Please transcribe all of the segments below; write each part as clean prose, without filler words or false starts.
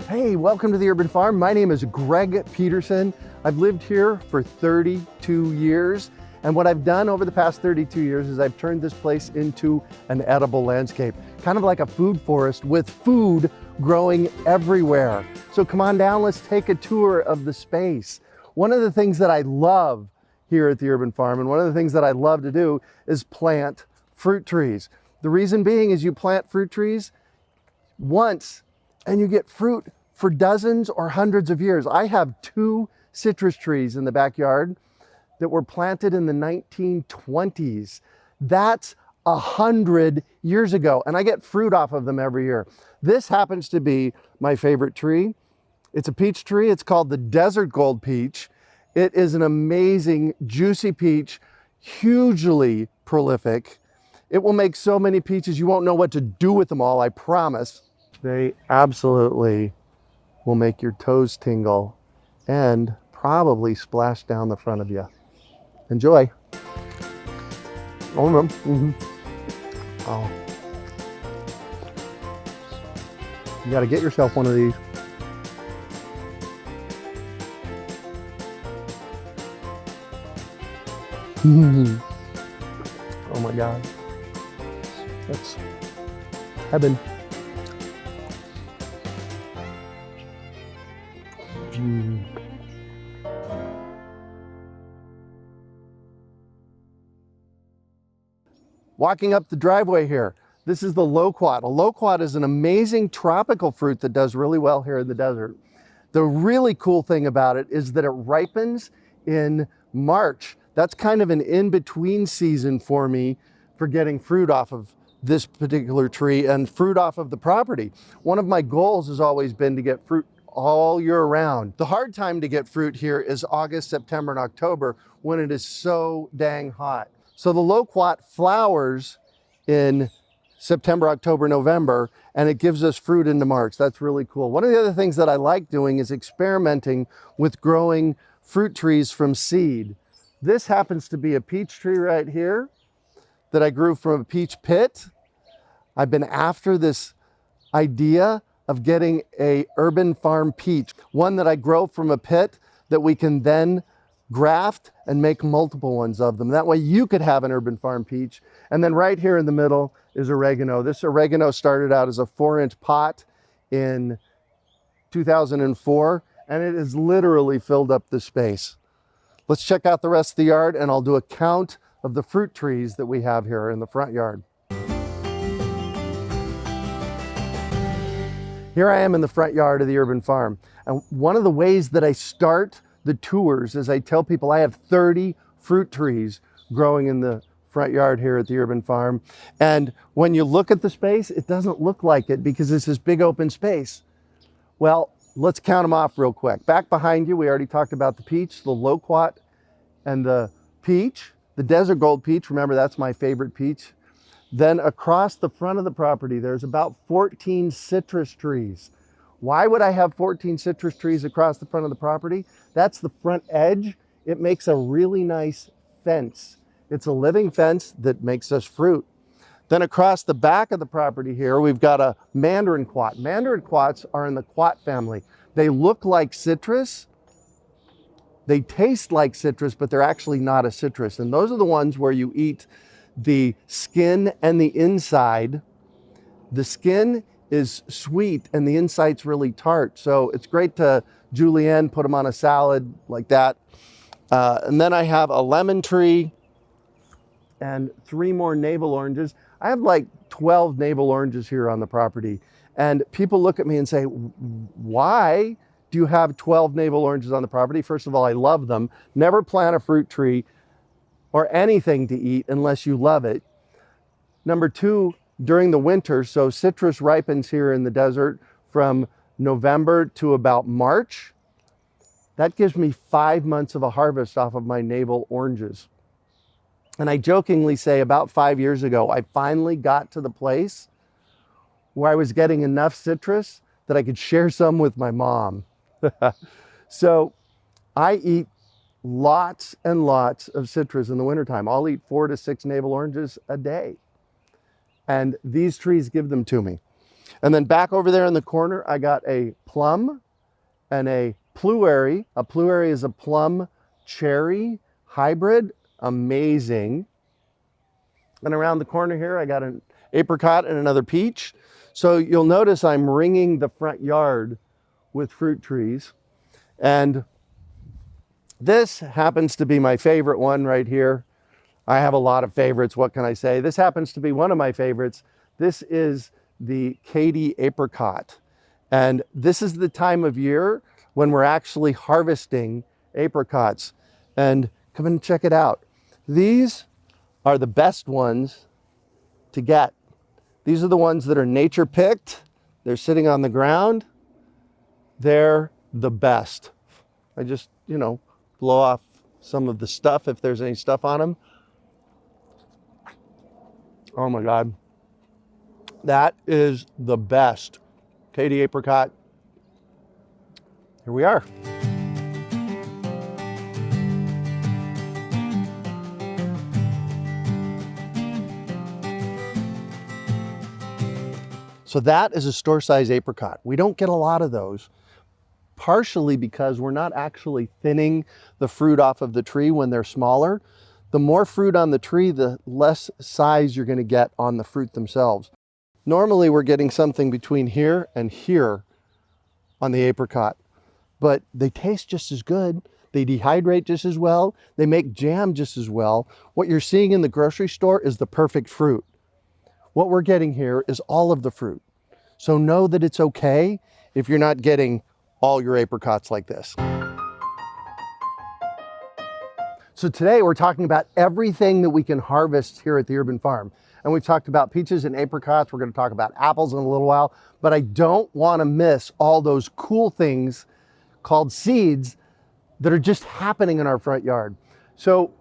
Hey, welcome to the Urban Farm. My name is Greg Peterson. I've lived here for 32 years. And what I've done over the past 32 years is I've turned this place into an edible landscape, kind of like a food forest with food growing everywhere. So come on down, let's take a tour of the space. One of the things that I love here at the Urban Farm, and one of the things that I love to do, is plant fruit trees. The reason being is you plant fruit trees once and you get fruit for dozens or hundreds of years. I have 2 citrus trees in the backyard that were planted in the 1920s. That's 100 years ago, and I get fruit off of them every year. This happens to be my favorite tree. It's a peach tree. It's called the Desert Gold Peach. It is an amazing, juicy peach, hugely prolific. It will make so many peaches, you won't know what to do with them all, I promise. They absolutely will make your toes tingle and probably splash down the front of you. Enjoy. Oh, no. Oh. You gotta get yourself one of these. Oh my God. That's heaven. Walking up the driveway here, this is the loquat. A loquat is an amazing tropical fruit that does really well here in the desert. The really cool thing about it is that it ripens in March. That's kind of an in-between season for me for getting fruit off of this particular tree and fruit off of the property. One of my goals has always been to get fruit all year round. The hard time to get fruit here is August, September, and October when it is so dang hot. So the loquat flowers in September, October, November, and it gives us fruit into March. That's really cool. One of the other things that I like doing is experimenting with growing fruit trees from seed. This happens to be a peach tree right here that I grew from a peach pit. I've been after this idea of getting a urban farm peach, one that I grow from a pit that we can then graft and make multiple ones of them. That way you could have an urban farm peach. And then right here in the middle is oregano. This oregano started out as a 4-inch pot in 2004, and it has literally filled up the space. Let's check out the rest of the yard, and I'll do a count of the fruit trees that we have here in the front yard. Here I am in the front yard of the Urban Farm. And one of the ways that I start the tours is I tell people I have 30 fruit trees growing in the front yard here at the Urban Farm. And when you look at the space, it doesn't look like it because it's this big open space. Well, let's count them off real quick. Back behind you, we already talked about the peach, the loquat, and the peach, the Desert Gold Peach. Remember, that's my favorite peach. Then across the front of the property, there's about 14 citrus trees. Why would I have 14 citrus trees across the front of the property? That's the front edge. It makes a really nice fence. It's a living fence that makes us fruit. Then across the back of the property here, we've got a mandarin quat. Mandarin quats are in the quat family. They look like citrus. They taste like citrus, but they're actually not a citrus. And those are the ones where you eat the skin and the inside. The skin is sweet and the inside's really tart. So it's great to julienne, put them on a salad like that. And then I have a lemon tree and 3 more navel oranges. I have like 12 navel oranges here on the property. And people look at me and say, why do you have 12 navel oranges on the property? First of all, I love them. Never plant a fruit tree or anything to eat unless you love it. Number 2, during the winter, so citrus ripens here in the desert from November to about March. That gives me 5 months of a harvest off of my navel oranges. And I jokingly say about 5 years ago, I finally got to the place where I was getting enough citrus that I could share some with my mom. So I eat lots and lots of citrus in the wintertime. I'll eat 4 to 6 navel oranges a day. And these trees give them to me. And then back over there in the corner, I got a plum and a pluery. A pluery is a plum cherry hybrid. Amazing. And around the corner here, I got an apricot and another peach. So you'll notice I'm ringing the front yard with fruit trees. And this happens to be my favorite one right here. I have a lot of favorites, what can I say? This happens to be one of my favorites. This is the Katy apricot. And this is the time of year when we're actually harvesting apricots. And come and check it out. These are the best ones to get. These are the ones that are nature picked. They're sitting on the ground. They're the best. I just, blow off some of the stuff if there's any stuff on them. Oh my God. That is the best. Katy apricot. Here we are. So that is a store-size apricot. We don't get a lot of those, partially because we're not actually thinning the fruit off of the tree when they're smaller. The more fruit on the tree, the less size you're going to get on the fruit themselves. Normally we're getting something between here and here on the apricot, but they taste just as good. They dehydrate just as well. They make jam just as well. What you're seeing in the grocery store is the perfect fruit. What we're getting here is all of the fruit. So know that it's okay if you're not getting all your apricots like this. So today we're talking about everything that we can harvest here at the Urban Farm. And we've talked about peaches and apricots. We're going to talk about apples in a little while, but I don't want to miss all those cool things called seeds that are just happening in our front yard. So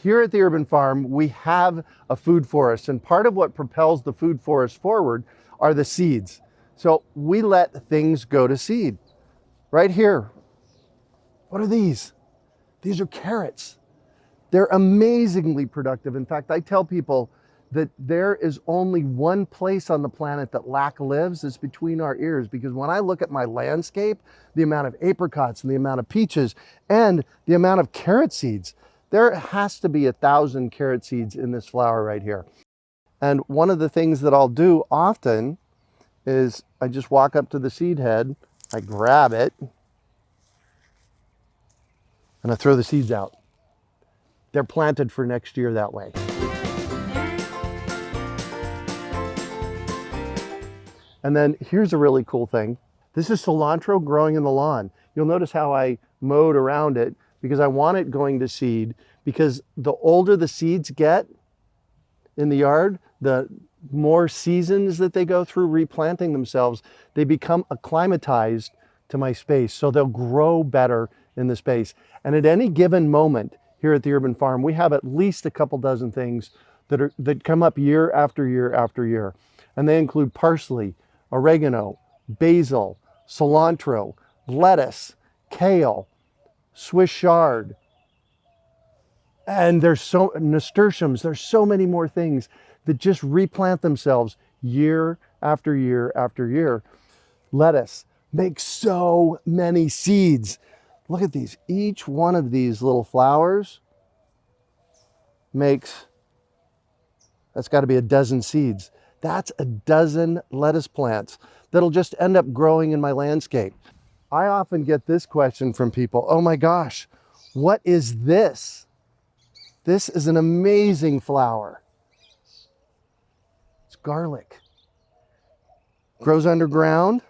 here at the Urban Farm, we have a food forest, and part of what propels the food forest forward are the seeds. So we let things go to seed. Right here, what are these? These are carrots. They're amazingly productive. In fact, I tell people that there is only one place on the planet that lack lives. It's between our ears, because when I look at my landscape, the amount of apricots and the amount of peaches and the amount of carrot seeds, there has to be 1,000 carrot seeds in this flower right here. And one of the things that I'll do often is I just walk up to the seed head, I grab it, and I throw the seeds out. They're planted for next year that way. And then here's a really cool thing. This is cilantro growing in the lawn. You'll notice how I mowed around it because I want it going to seed, because the older the seeds get in the yard, the more seasons that they go through replanting themselves, they become acclimatized to my space. So they'll grow better in the space. And at any given moment here at the Urban Farm, we have at least a couple dozen things that come up year after year after year. And they include parsley, oregano, basil, cilantro, lettuce, kale, Swiss chard, and nasturtiums. There's so many more things that just replant themselves year after year after year. Lettuce makes so many seeds. Look at these. Each one of these little flowers that's got to be a dozen seeds. That's a dozen lettuce plants that'll just end up growing in my landscape. I often get this question from people. Oh my gosh, what is this? This is an amazing flower. It's garlic. Grows underground.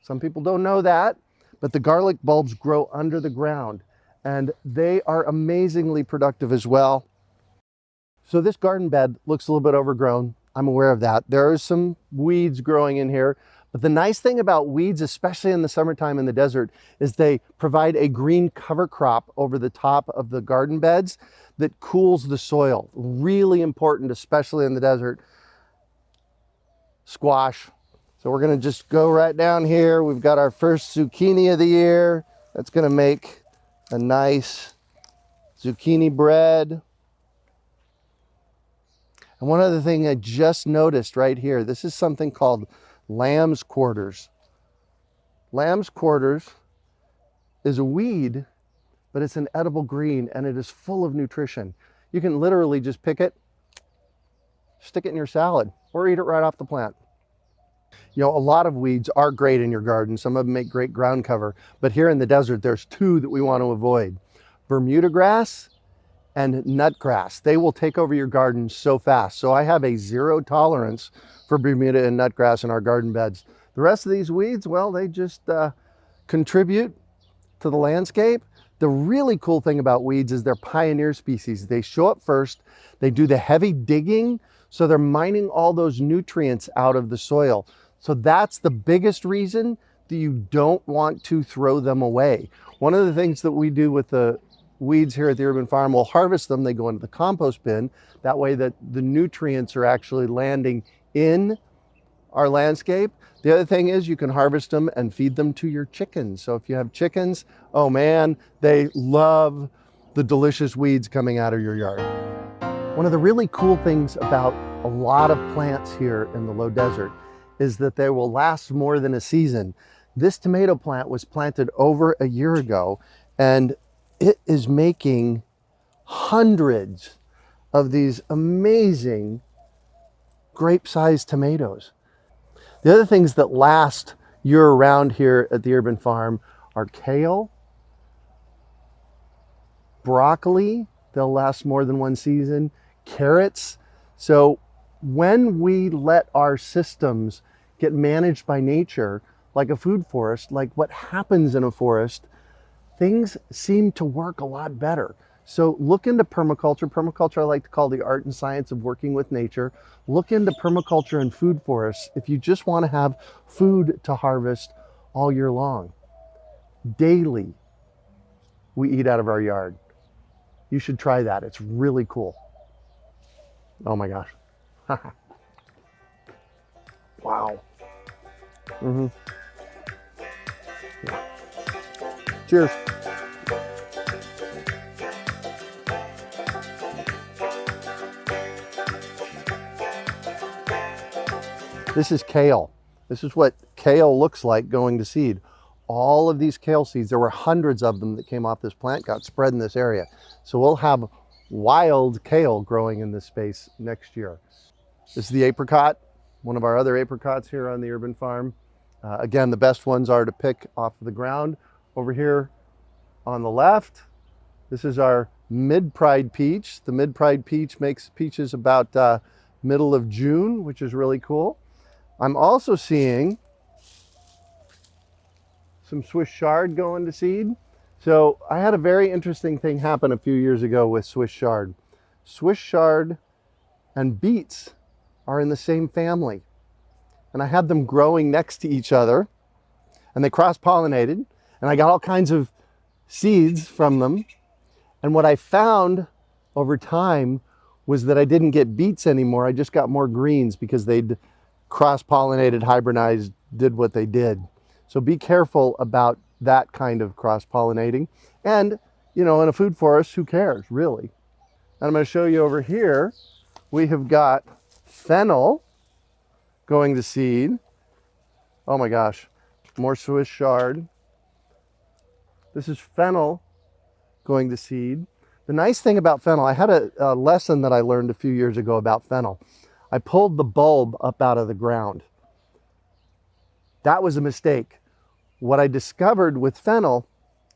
Some people don't know that, but the garlic bulbs grow under the ground, and they are amazingly productive as well. So this garden bed looks a little bit overgrown. I'm aware of that. There are some weeds growing in here, but the nice thing about weeds, especially in the summertime in the desert, is they provide a green cover crop over the top of the garden beds that cools the soil. Really important, especially in the desert. Squash. So we're gonna just go right down here. We've got our first zucchini of the year. That's gonna make a nice zucchini bread. And one other thing I just noticed right here, this is something called lamb's quarters. Lamb's quarters is a weed, but it's an edible green and it is full of nutrition. You can literally just pick it, stick it in your salad, or eat it right off the plant. You know, a lot of weeds are great in your garden. Some of them make great ground cover, but here in the desert, there's two that we want to avoid: Bermuda grass and nutgrass. They will take over your garden so fast. So I have a zero tolerance for Bermuda and nutgrass in our garden beds. The rest of these weeds, well, they just contribute to the landscape. The really cool thing about weeds is they're pioneer species. They show up first, they do the heavy digging, so they're mining all those nutrients out of the soil. So that's the biggest reason that you don't want to throw them away. One of the things that we do with the weeds here at the Urban Farm, we'll harvest them, they go into the compost bin. That way that the nutrients are actually landing in our landscape. The other thing is you can harvest them and feed them to your chickens. So if you have chickens, oh man, they love the delicious weeds coming out of your yard. One of the really cool things about a lot of plants here in the low desert is that they will last more than a season. This tomato plant was planted over a year ago, and it is making hundreds of these amazing grape-sized tomatoes. The other things that last year-round here at the Urban Farm are kale, broccoli, they'll last more than one season, carrots. So when we let our systems get managed by nature, like a food forest, like what happens in a forest, things seem to work a lot better. So look into permaculture. Permaculture I like to call the art and science of working with nature. Look into permaculture and food forests if you just want to have food to harvest all year long. Daily, we eat out of our yard. You should try that. It's really cool. Oh my gosh. Wow. Mm-hmm. Yeah. Cheers. This is kale. This is what kale looks like going to seed. All of these kale seeds, there were hundreds of them that came off this plant, got spread in this area. So we'll have wild kale growing in this space next year. This is the apricot, one of our other apricots here on the Urban Farm. Again, the best ones are to pick off the ground. Over here on the left, this is our mid-pride peach. The mid-pride peach makes peaches about middle of June, which is really cool. I'm also seeing some Swiss chard going to seed. So I had a very interesting thing happen a few years ago with Swiss chard. Swiss chard and beets are in the same family. And I had them growing next to each other, and they cross-pollinated, and I got all kinds of seeds from them. And what I found over time was that I didn't get beets anymore. I just got more greens because they'd cross-pollinated, hybridized, did what they did. So be careful about that kind of cross-pollinating. And, you know, in a food forest, who cares, really? And I'm going to show you over here, we have got fennel going to seed. Oh my gosh, more Swiss chard. This is fennel going to seed. The nice thing about fennel, I had a lesson that I learned a few years ago about fennel. I pulled the bulb up out of the ground. That was a mistake. What I discovered with fennel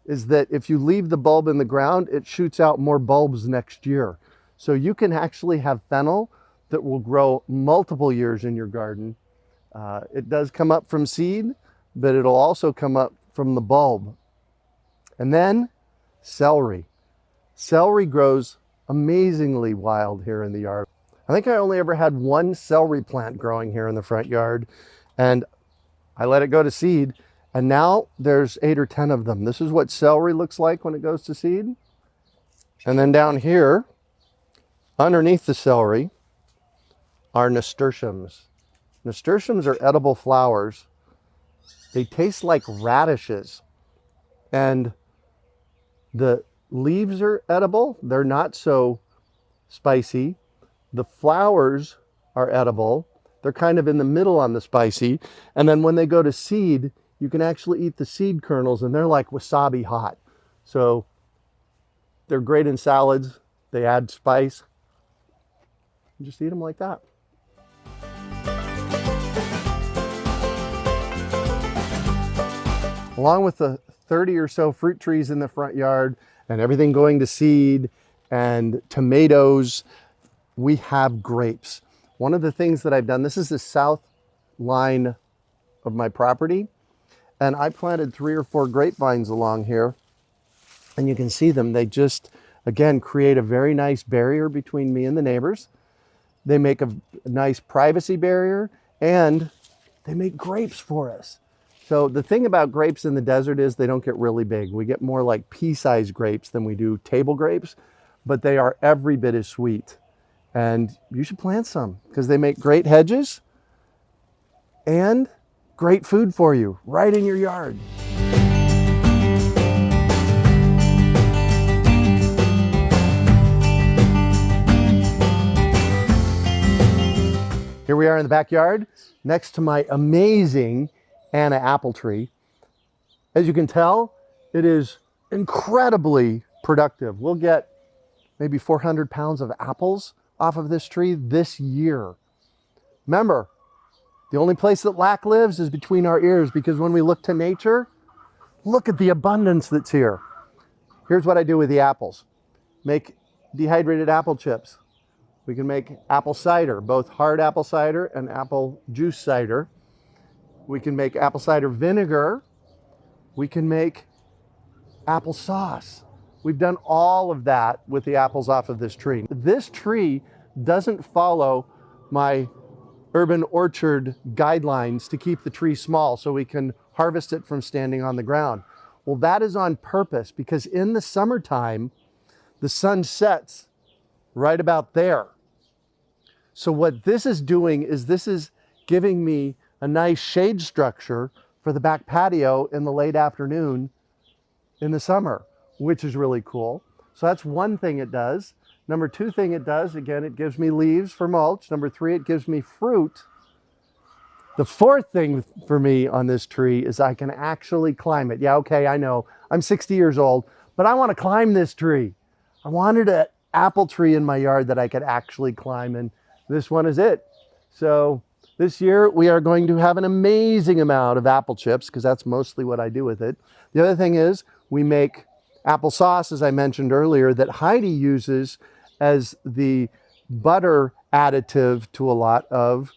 is that if you leave the bulb in the ground, it shoots out more bulbs next year. So you can actually have fennel that will grow multiple years in your garden. It does come up from seed, but it'll also come up from the bulb. And then celery. Celery grows amazingly wild here in the yard. I think I only ever had one celery plant growing here in the front yard, and I let it go to seed, and now there's 8 or 10 of them. This is what celery looks like when it goes to seed. And then down here, underneath the celery, are nasturtiums. Nasturtiums are edible flowers. They taste like radishes, and the leaves are edible. They're not so spicy. The flowers are edible. They're kind of in the middle on the spicy. And then when they go to seed, you can actually eat the seed kernels, and they're like wasabi hot. So they're great in salads. They add spice. You just eat them like that. Along with the 30 or so fruit trees in the front yard and everything going to seed and tomatoes, we have grapes. One of the things that I've done, this is the south line of my property, and I planted 3 or 4 grapevines along here, and you can see them. They just, again, create a very nice barrier between me and the neighbors. They make a nice privacy barrier, and they make grapes for us. So the thing about grapes in the desert is they don't get really big. We get more like pea-sized grapes than we do table grapes, but they are every bit as sweet. And you should plant some because they make great hedges and great food for you right in your yard. Here we are in the backyard next to my amazing Anna apple tree. As you can tell, it is incredibly productive. We'll get maybe 400 pounds of apples off of this tree this year. Remember, the only place that lack lives is between our ears, because when we look to nature, look at the abundance that's here. Here's what I do with the apples. Make dehydrated apple chips. We can make apple cider, both hard apple cider and apple juice cider. We can make apple cider vinegar. We can make apple sauce. We've done all of that with the apples off of this tree. This tree doesn't follow my urban orchard guidelines to keep the tree small so we can harvest it from standing on the ground. Well, that is on purpose, because in the summertime, the sun sets right about there. So what this is doing is this is giving me a nice shade structure for the back patio in the late afternoon in the summer, which is really cool. So that's one thing it does. Number 2 thing it does, again, it gives me leaves for mulch. Number 3, it gives me fruit. The 4th thing for me on this tree is I can actually climb it. Yeah, okay, I know, I'm 60 years old, but I want to climb this tree. I wanted an apple tree in my yard that I could actually climb, and this one is it. So this year we are going to have an amazing amount of apple chips, because that's mostly what I do with it. The other thing is we make applesauce, as I mentioned earlier, that Heidi uses as the butter additive to a lot of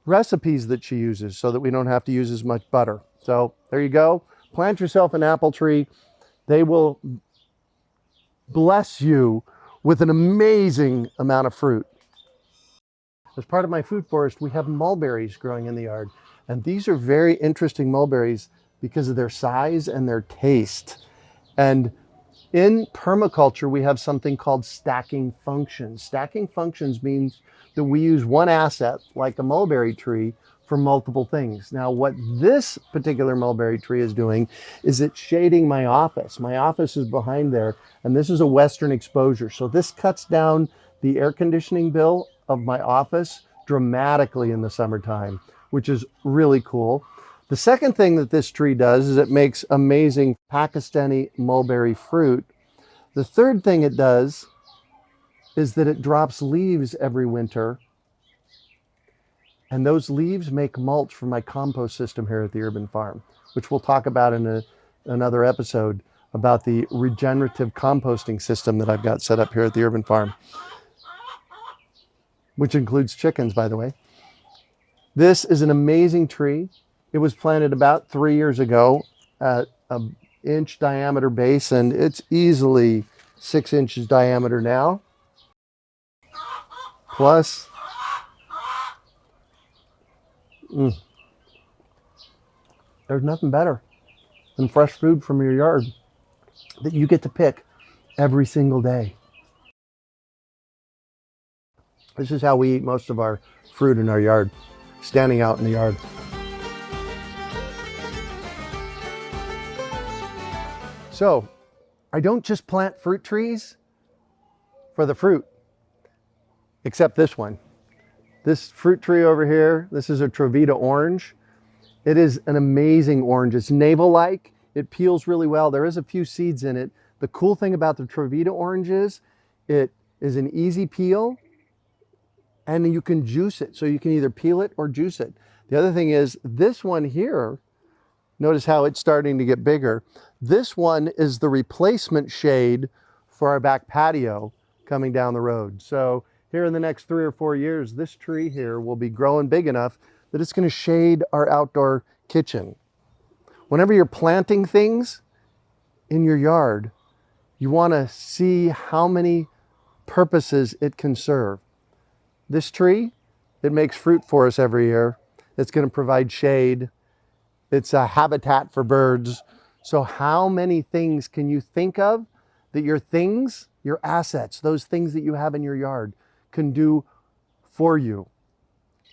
recipes that she uses, so that we don't have to use as much butter. So there you go. Plant yourself an apple tree. They will bless you with an amazing amount of fruit. As part of my food forest, we have mulberries growing in the yard. And these are very interesting mulberries because of their size and their taste. And in permaculture, we have something called stacking functions. Stacking functions means that we use one asset, like a mulberry tree, for multiple things. Now, what this particular mulberry tree is doing is it's shading my office. My office is behind there, and this is a western exposure. So this cuts down the air conditioning bill of my office dramatically in the summertime, which is really cool. The second thing that this tree does is it makes amazing Pakistani mulberry fruit. The third thing it does is that it drops leaves every winter. And those leaves make mulch for my compost system here at the Urban Farm, which we'll talk about in another episode about the regenerative composting system that I've got set up here at the Urban Farm, which includes chickens, by the way. This is an amazing tree. It was planted about 3 years ago at an inch diameter base, and it's easily 6 inches diameter now. Plus, there's nothing better than fresh food from your yard that you get to pick every single day. This is how we eat most of our fruit in our yard, standing out in the yard. So, I don't just plant fruit trees for the fruit, except this one. This fruit tree over here, this is a Trovita orange. It is an amazing orange. It's navel-like. It peels really well. There is a few seeds in it. The cool thing about the Trovita orange is it is an easy peel and you can juice it. So you can either peel it or juice it. The other thing is this one here, notice how it's starting to get bigger. This one is the replacement shade for our back patio coming down the road. So here in the next 3 or 4 years, this tree here will be growing big enough that it's going to shade our outdoor kitchen. Whenever you're planting things in your yard, you want to see how many purposes it can serve. This tree, it makes fruit for us every year. It's going to provide shade. It's a habitat for birds. So how many things can you think of that your things, your assets, those things that you have in your yard can do for you?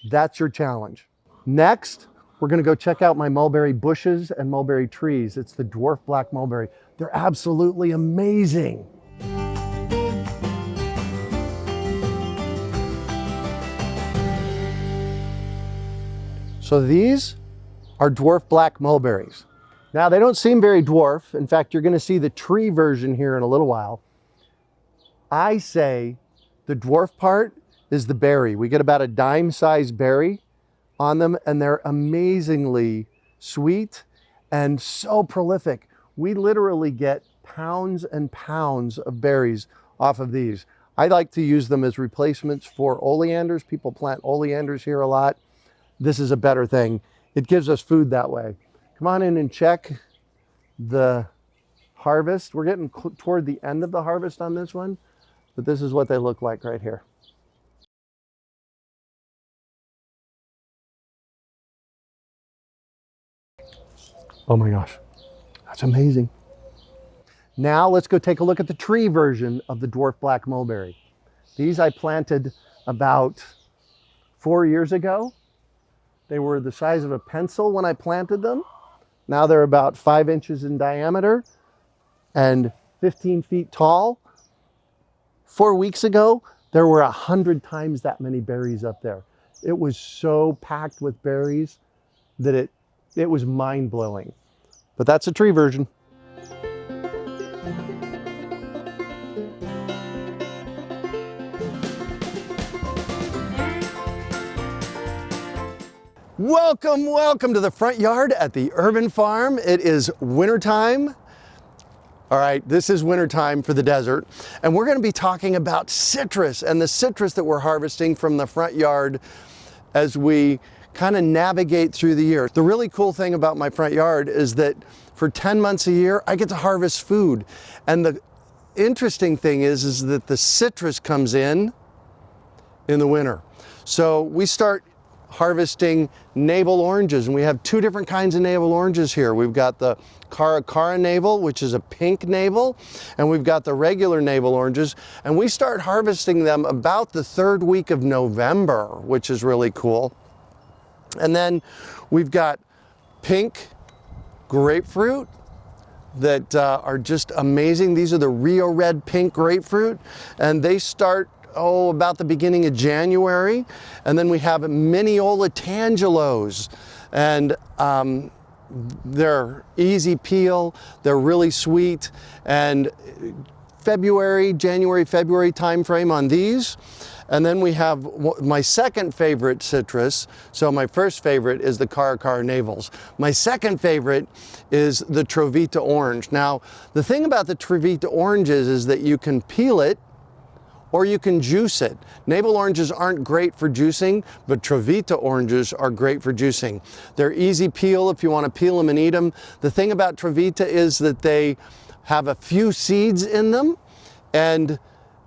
That's your challenge. Next, we're going to go check out my mulberry bushes and mulberry trees. It's the dwarf black mulberry. They're absolutely amazing. So these are dwarf black mulberries. Now they don't seem very dwarf. In fact, you're going to see the tree version here in a little while. I say the dwarf part is the berry. We get about a dime-sized berry on them, and they're amazingly sweet and so prolific. We literally get pounds and pounds of berries off of these. I like to use them as replacements for oleanders. People plant oleanders here a lot. This is a better thing. It gives us food that way. Come on in and check the harvest. We're getting toward the end of the harvest on this one, but this is what they look like right here. Oh my gosh, that's amazing. Now let's go take a look at the tree version of the dwarf black mulberry. These I planted about 4 years ago. They were the size of a pencil when I planted them. Now they're about 5 inches in diameter and 15 feet tall. 4 weeks ago, there were 100 times that many berries up there. It was so packed with berries that it was mind-blowing. But that's a tree version. Welcome, welcome to the front yard at the Urban Farm. It is wintertime. All right, this is wintertime for the desert. And we're going to be talking about citrus and the citrus that we're harvesting from the front yard as we kind of navigate through the year. The really cool thing about my front yard is that for 10 months a year, I get to harvest food. And the interesting thing is that the citrus comes in the winter. So we start harvesting navel oranges, and we have 2 different kinds of navel oranges here. We've got the Cara navel, which is a pink navel, and we've got the regular navel oranges, and we start harvesting them about the 3rd week of November, which is really cool. And then we've got pink grapefruit that are just amazing. These are the Rio Red pink grapefruit, and they start about the beginning of January. And then we have Mineola tangelos, and they're easy peel, they're really sweet, and January, February time frame on these. And then we have my second favorite citrus. So my first favorite is the Cara navels. My second favorite is the Trovita orange. Now, the thing about the Trovita oranges is that you can peel it or you can juice it. Navel oranges aren't great for juicing, but Trovita oranges are great for juicing. They're easy peel if you want to peel them and eat them. The thing about Trovita is that they have a few seeds in them, and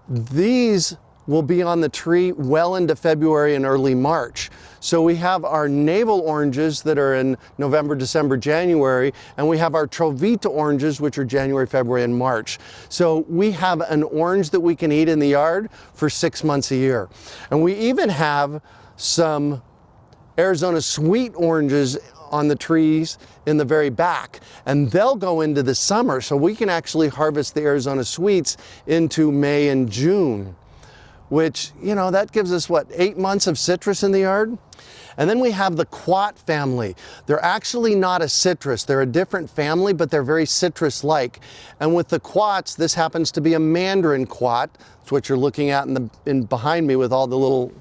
these will be on the tree well into February and early March. So we have our navel oranges that are in November, December, January, and we have our Trovita oranges, which are January, February, and March. So we have an orange that we can eat in the yard for 6 months a year. And we even have some Arizona sweet oranges on the trees in the very back, and they'll go into the summer, so we can actually harvest the Arizona sweets into May and June, which, you know, that gives us, what, 8 months of citrus in the yard? And then we have the quat family. They're actually not a citrus. They're a different family, but they're very citrus-like. And with the quats, this happens to be a mandarin quat. That's what you're looking at in behind me with all the little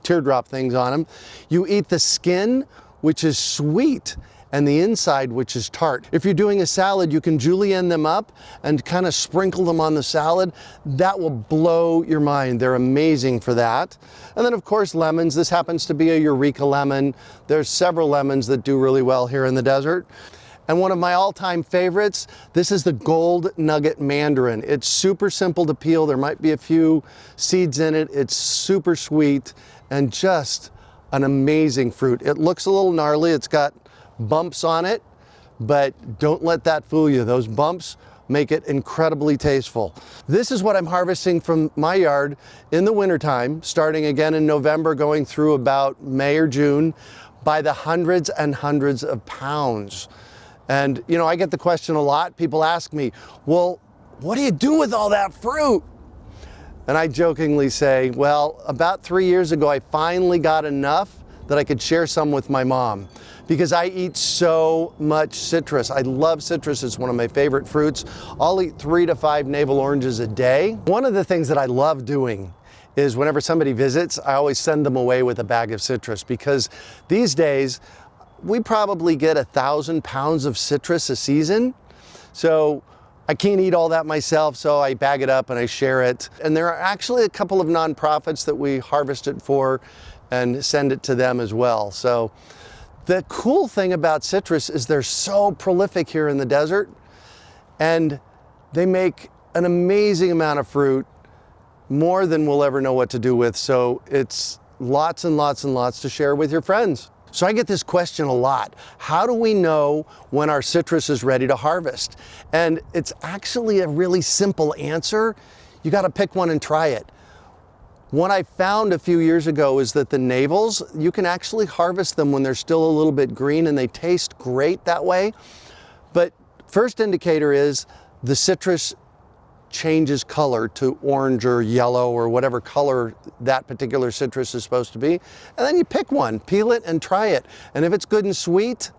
teardrop things on them. You eat the skin, which is sweet, and the inside, which is tart. If you're doing a salad, you can julienne them up and kind of sprinkle them on the salad. That will blow your mind. They're amazing for that. And then of course lemons. This happens to be a Eureka lemon. There's several lemons that do really well here in the desert. And one of my all-time favorites, this is the gold nugget mandarin. It's super simple to peel. There might be a few seeds in it. It's super sweet and just an amazing fruit. It looks a little gnarly. It's got bumps on it, but don't let that fool you. Those bumps make it incredibly tasteful. This is what I'm harvesting from my yard in the wintertime, starting again in November, going through about May or June, by the hundreds and hundreds of pounds. And you know, I get the question a lot. People ask me, well, what do you do with all that fruit? And I jokingly say, well, about 3 years ago, I finally got enough that I could share some with my mom, because I eat so much citrus. I love citrus. It's one of my favorite fruits. I'll eat 3 to 5 navel oranges a day. One of the things that I love doing is whenever somebody visits, I always send them away with a bag of citrus, because these days we probably get 1,000 pounds of citrus a season. So I can't eat all that myself, so I bag it up and I share it. And there are actually a couple of nonprofits that we harvest it for and send it to them as well. So the cool thing about citrus is they're so prolific here in the desert, and they make an amazing amount of fruit, more than we'll ever know what to do with. So it's lots and lots and lots to share with your friends. So I get this question a lot. How do we know when our citrus is ready to harvest? And it's actually a really simple answer. You got to pick one and try it. What I found a few years ago is that the navels, you can actually harvest them when they're still a little bit green, and they taste great that way. But first indicator is the citrus changes color to orange or yellow or whatever color that particular citrus is supposed to be. And then you pick one, peel it and try it. And if it's good and sweet,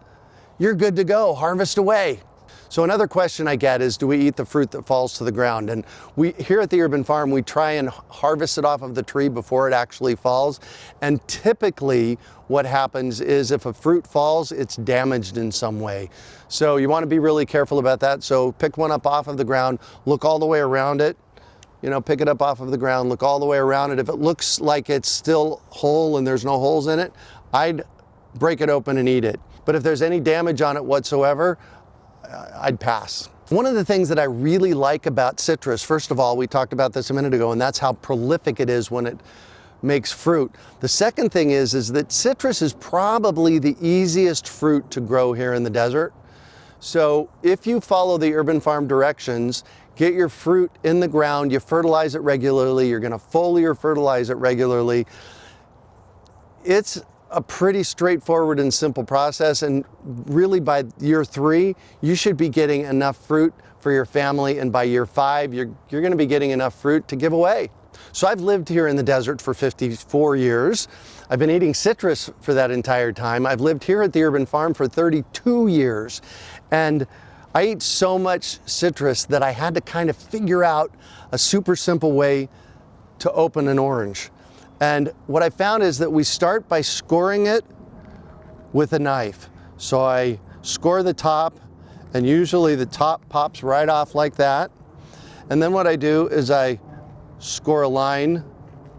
you're good to go, harvest away. So another question I get is, do we eat the fruit that falls to the ground? And we here at the Urban Farm, we try and harvest it off of the tree before it actually falls. And typically what happens is if a fruit falls, it's damaged in some way. So you want to be really careful about that. So pick one up off of the ground, look all the way around it. You know, pick it up off of the ground, look all the way around it. If it looks like it's still whole and there's no holes in it, I'd break it open and eat it. But if there's any damage on it whatsoever, I'd pass. One of the things that I really like about citrus, first of all, we talked about this a minute ago, and that's how prolific it is when it makes fruit. The second thing is that citrus is probably the easiest fruit to grow here in the desert. So if you follow the Urban Farm directions, get your fruit in the ground, you fertilize it regularly, you're gonna foliar fertilize it regularly. It's a pretty straightforward and simple process, and really by year 3 you should be getting enough fruit for your family, and by year 5 you're going to be getting enough fruit to give away. So I've lived here in the desert for 54 years. I've been eating citrus for that entire time. I've lived here at the Urban Farm for 32 years, and I eat so much citrus that I had to kind of figure out a super simple way to open an orange. And what I found is that we start by scoring it with a knife. So I score the top, and usually the top pops right off like that. And then what I do is I score a line,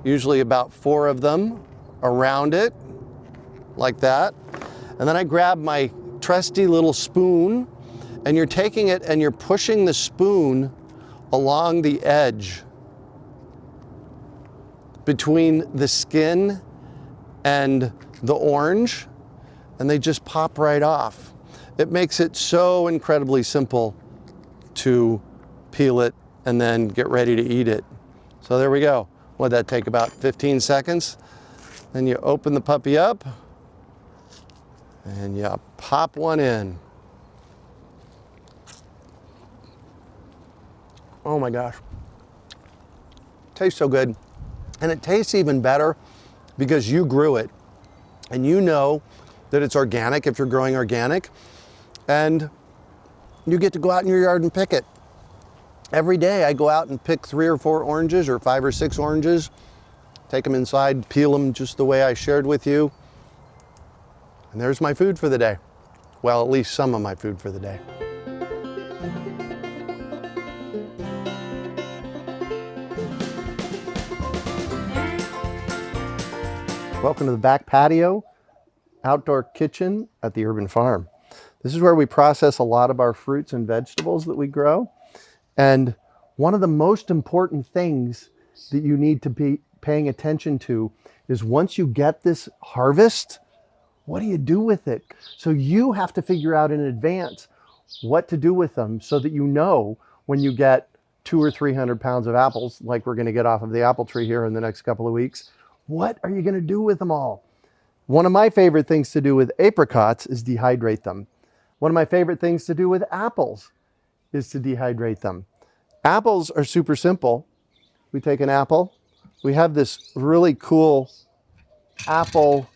usually about 4 of them, around it, like that. And then I grab my trusty little spoon, and you're taking it and you're pushing the spoon along the edge between the skin and the orange, and they just pop right off. It makes it so incredibly simple to peel it and then get ready to eat it. So there we go. What'd that take, about 15 seconds? Then you open the puppy up, And you pop one in. Oh my gosh. Tastes so good. And it tastes even better because you grew it. And you know that it's organic if you're growing organic. And you get to go out in your yard and pick it. Every day I go out and pick 3 or 4 oranges or 5 or 6 oranges, take them inside, peel them just the way I shared with you. And there's my food for the day. Well, at least some of my food for the day. Welcome to the back patio, outdoor kitchen at the Urban Farm. This is where we process a lot of our fruits and vegetables that we grow. And one of the most important things that you need to be paying attention to is once you get this harvest, what do you do with it? So you have to figure out in advance what to do with them so that you know when you get 200 or 300 pounds of apples, like we're going to get off of the apple tree here in the next couple of weeks, what are you going to do with them all? One of my favorite things to do with apricots is dehydrate them. One of my favorite things to do with apples is to dehydrate them. Apples are super simple. We take an apple. We have this really cool apple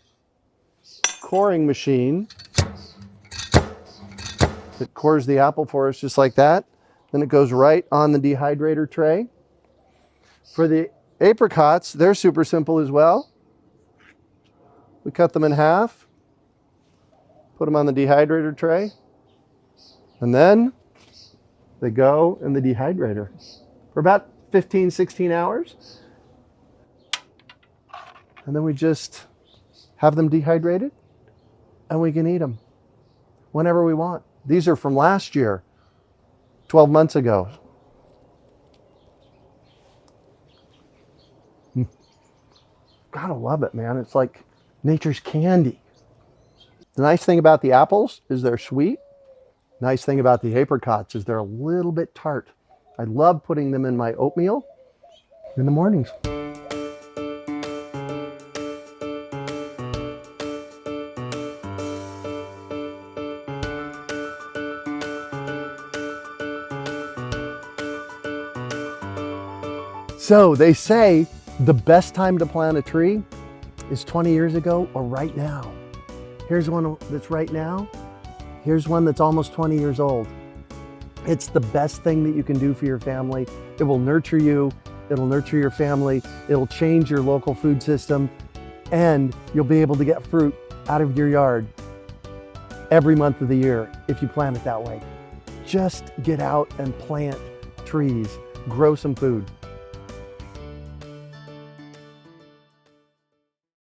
coring machine that cores the apple for us just like that. Then it goes right on the dehydrator tray. For the apricots, they're super simple as well. We cut them in half, put them on the dehydrator tray, and then they go in the dehydrator for about 15, 16 hours. And then we just have them dehydrated and we can eat them whenever we want. These are from last year, 12 months ago. Gotta love it, man. It's like nature's candy. The nice thing about the apples is they're sweet. Nice thing about the apricots is they're a little bit tart. I love putting them in my oatmeal in the mornings. So they say the best time to plant a tree is 20 years ago or right now. Here's one that's right now. Here's one that's almost 20 years old. It's the best thing that you can do for your family. It will nurture you. It'll nurture your family. It'll change your local food system. And you'll be able to get fruit out of your yard every month of the year if you plant it that way. Just get out and plant trees. Grow some food.